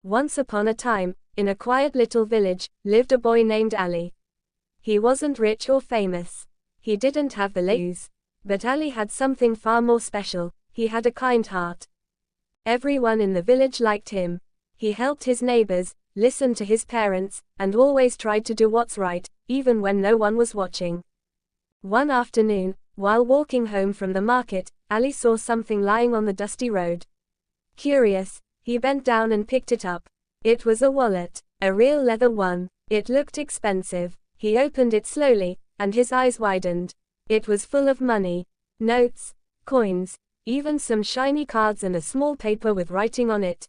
Once upon a time, in a quiet little village, lived a boy named Ali. He wasn't rich or famous. He didn't have the lays. But Ali had something far more special. He had a kind heart. Everyone in the village liked him. He helped his neighbors, listened to his parents, and always tried to do what's right, even when no one was watching. One afternoon, while walking home from the market, Ali saw something lying on the dusty road. Curious, he bent down and picked it up. It was a wallet, a real leather one. It looked expensive. He opened it slowly, and his eyes widened. It was full of money, notes, coins, even some shiny cards and a small paper with writing on it.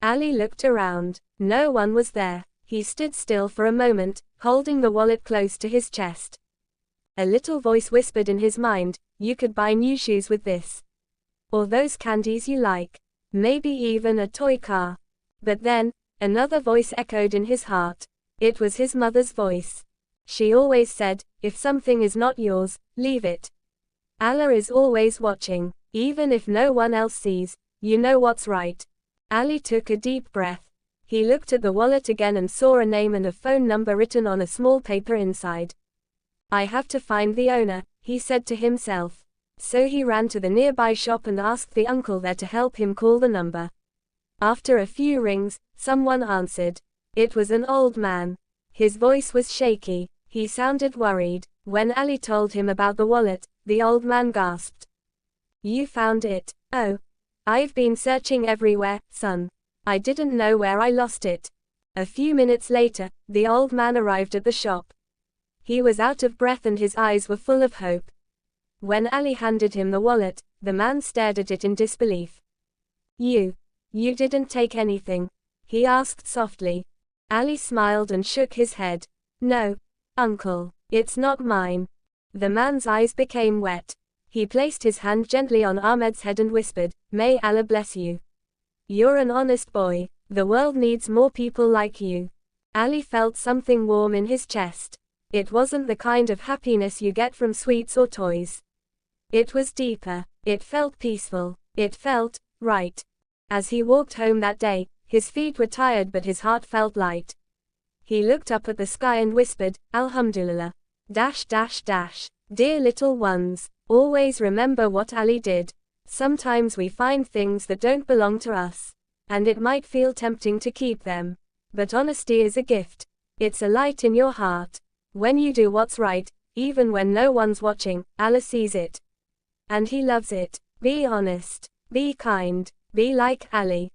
Ali looked around. No one was there. He stood still for a moment, holding the wallet close to his chest. A little voice whispered in his mind, "You could buy new shoes with this. Or those candies you like. Maybe even a toy car." But then, another voice echoed in his heart. It was his mother's voice. She always said, "If something is not yours, leave it. Allah is always watching. Even if no one else sees, you know what's right." Ali took a deep breath. He looked at the wallet again and saw a name and a phone number written on a small paper inside. "I have to find the owner," he said to himself. So he ran to the nearby shop and asked the uncle there to help him call the number. After a few rings, someone answered. It was an old man. His voice was shaky. He sounded worried. When Ali told him about the wallet, the old man gasped. "You found it? Oh. I've been searching everywhere, son. I didn't know where I lost it." A few minutes later, the old man arrived at the shop. He was out of breath and his eyes were full of hope. When Ali handed him the wallet, the man stared at it in disbelief. You didn't take anything?" he asked softly. Ali smiled and shook his head. "No, uncle, it's not mine." The man's eyes became wet. He placed his hand gently on Ahmed's head and whispered, "May Allah bless you. You're an honest boy. The world needs more people like you." Ali felt something warm in his chest. It wasn't the kind of happiness you get from sweets or toys. It was deeper. It felt peaceful. It felt right. As he walked home that day, his feet were tired but his heart felt light. He looked up at the sky and whispered, "Alhamdulillah. Dear little ones, always remember what Ali did. Sometimes we find things that don't belong to us. And it might feel tempting to keep them. But honesty is a gift. It's a light in your heart. When you do what's right, even when no one's watching, Allah sees it. And He loves it. Be honest. Be kind. Be like Ali."